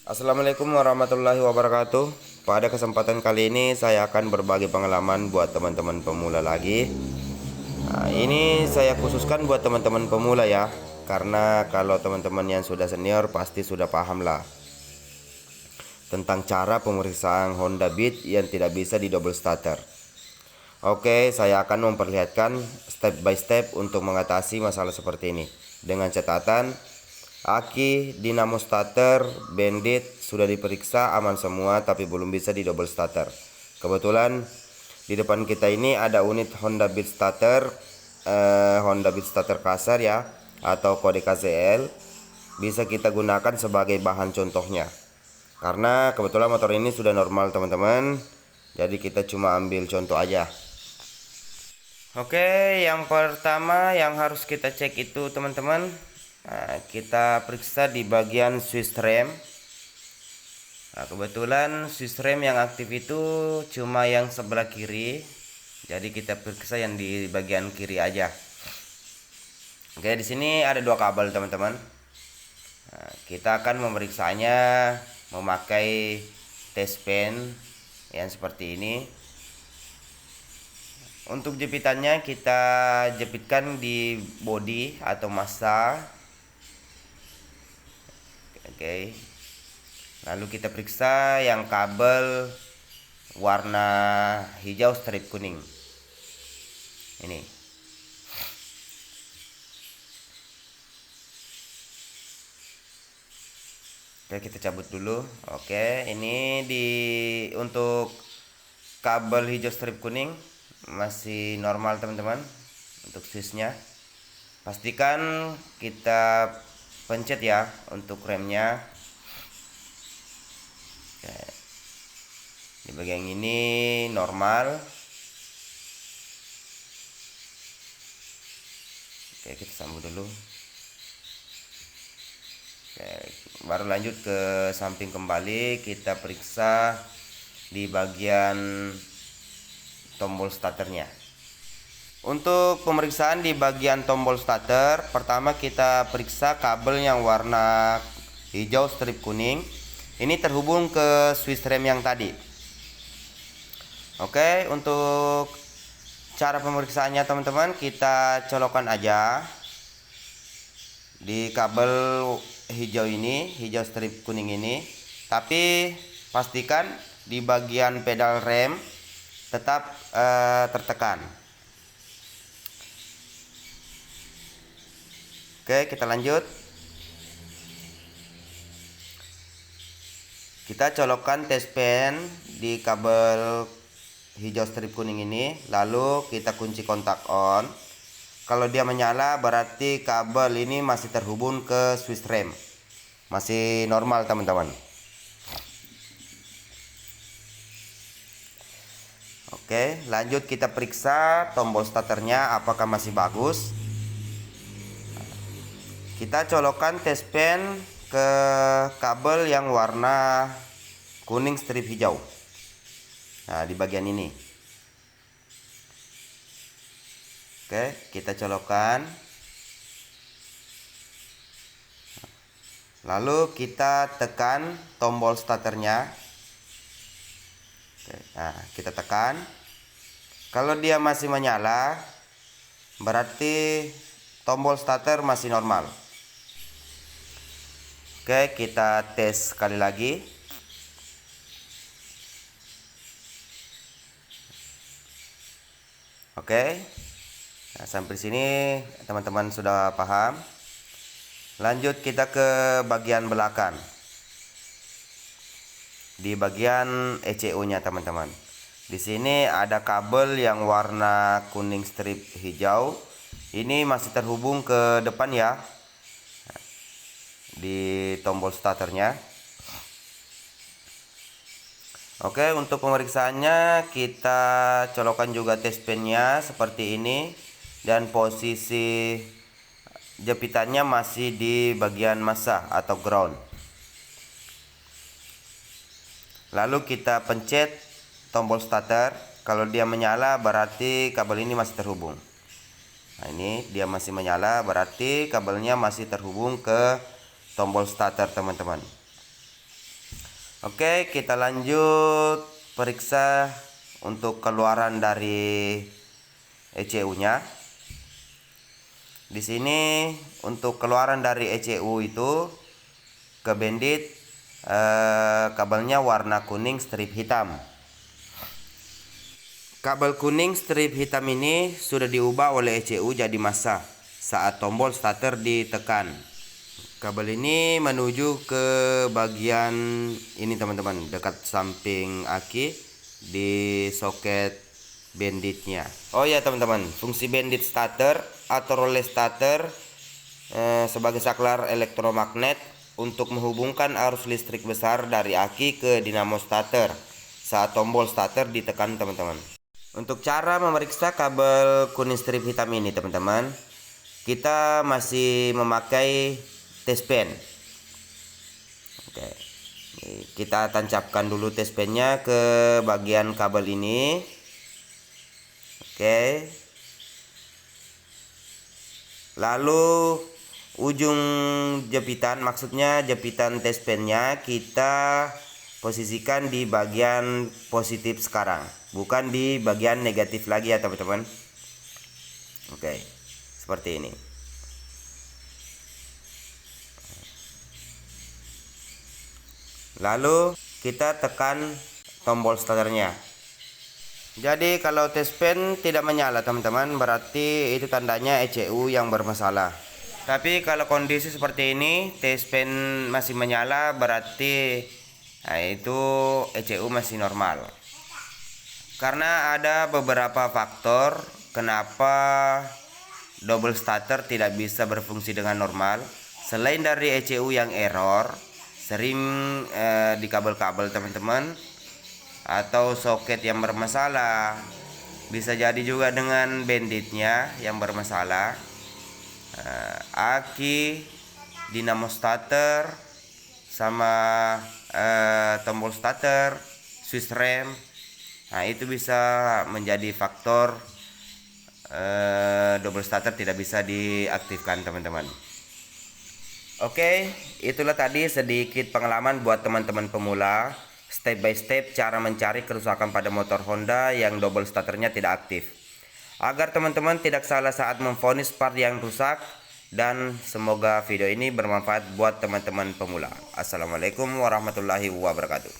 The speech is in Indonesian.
Assalamualaikum warahmatullahi wabarakatuh. Pada kesempatan kali ini saya akan berbagi pengalaman buat teman-teman pemula lagi. Ini saya khususkan buat teman-teman pemula ya, karena kalau teman-teman yang sudah senior pasti sudah paham lah tentang cara pemeriksaan Honda Beat yang tidak bisa di double starter. Oke, saya akan memperlihatkan step by step untuk mengatasi masalah seperti ini. Dengan catatan, aki, dinamo starter, bandit sudah diperiksa aman semua tapi belum bisa di double starter. Kebetulan di depan kita ini ada unit Honda Beat starter, Honda Beat starter kasar ya, atau kode KCL. Bisa kita gunakan sebagai bahan contohnya. Karena kebetulan motor ini sudah normal teman-teman, jadi kita cuma ambil contoh aja. Oke, yang pertama yang harus kita cek itu teman-teman, kita periksa di bagian switch rem. Kebetulan switch rem yang aktif itu cuma yang sebelah kiri, jadi kita periksa yang di bagian kiri aja. Oke, di sini ada dua kabel teman-teman. Kita akan memeriksanya memakai test pen yang seperti ini. Untuk jepitannya kita jepitkan di bodi atau massa. Oke. Lalu kita periksa yang kabel warna hijau strip kuning. Ini. Oke, kita cabut dulu. Oke, ini untuk kabel hijau strip kuning masih normal teman-teman untuk switchnya. Pastikan kita pencet ya untuk remnya. Oke. Di bagian ini normal. Oke, kita sambung dulu. Oke, baru lanjut ke samping kembali, kita periksa di bagian tombol starternya. Untuk pemeriksaan di bagian tombol starter, pertama kita periksa kabel yang warna hijau strip kuning. Ini terhubung ke switch rem yang tadi. Oke, untuk cara pemeriksaannya teman-teman, kita colokkan aja di kabel hijau ini, hijau strip kuning ini. Tapi pastikan di bagian pedal rem tetap tertekan. Oke, kita lanjut. Kita colokkan test pen di kabel hijau strip kuning ini, lalu kita kunci kontak on. Kalau dia menyala berarti kabel ini masih terhubung ke switch rem, masih normal teman-teman. Oke, lanjut kita periksa tombol starternya apakah masih bagus. Kita colokkan test pen ke kabel yang warna kuning strip hijau. Nah, di bagian ini. Oke, kita colokkan. Lalu kita tekan tombol starternya. Oke, nah, kita tekan. Kalau dia masih menyala, berarti tombol starter masih normal. Oke, kita tes sekali lagi. Oke, nah, sampai sini teman-teman sudah paham. Lanjut kita ke bagian belakang. Di bagian ECU-nya teman-teman. Di sini ada kabel yang warna kuning strip hijau. Ini masih terhubung ke depan ya, di tombol starternya. Oke, untuk pemeriksaannya kita colokkan juga test pennya seperti ini, dan posisi jepitannya masih di bagian massa atau ground. Lalu kita pencet tombol starter. Kalau dia menyala berarti kabel ini masih terhubung. Nah, ini dia masih menyala berarti kabelnya masih terhubung ke tombol starter teman-teman. Oke, kita lanjut periksa untuk keluaran dari ECU-nya. Di sini untuk keluaran dari ECU itu ke bandit kabelnya warna kuning strip hitam. Kabel kuning strip hitam ini sudah diubah oleh ECU jadi massa saat tombol starter ditekan. Kabel ini menuju ke bagian ini teman-teman, dekat samping aki di soket banditnya. Oh ya teman-teman, fungsi bandit starter atau relay starter sebagai saklar elektromagnet untuk menghubungkan arus listrik besar dari aki ke dinamo starter saat tombol starter ditekan teman-teman. Untuk cara memeriksa kabel kuning strip hitam ini teman-teman, kita masih memakai test pen. Oke, kita tancapkan dulu test pennya ke bagian kabel ini. Oke, lalu ujung jepitan, maksudnya jepitan test pennya kita posisikan di bagian positif sekarang, bukan di bagian negatif lagi ya teman-teman. Oke, seperti ini. Lalu kita tekan tombol starternya. Jadi kalau test pen tidak menyala teman-teman, berarti itu tandanya ECU yang bermasalah. Tapi kalau kondisi seperti ini, test pen masih menyala, berarti itu ECU masih normal. Karena ada beberapa faktor kenapa double starter tidak bisa berfungsi dengan normal. Selain dari ECU yang error, sering di kabel-kabel teman-teman, atau soket yang bermasalah, bisa jadi juga dengan banditnya yang bermasalah, aki, dinamo starter, sama tombol starter, switch rem. Nah itu bisa menjadi faktor double starter tidak bisa diaktifkan teman-teman. Oke, itulah tadi sedikit pengalaman buat teman-teman pemula, step by step cara mencari kerusakan pada motor Honda yang double starternya tidak aktif, agar teman-teman tidak salah saat memvonis part yang rusak. Dan semoga video ini bermanfaat buat teman-teman pemula. Assalamualaikum warahmatullahi wabarakatuh.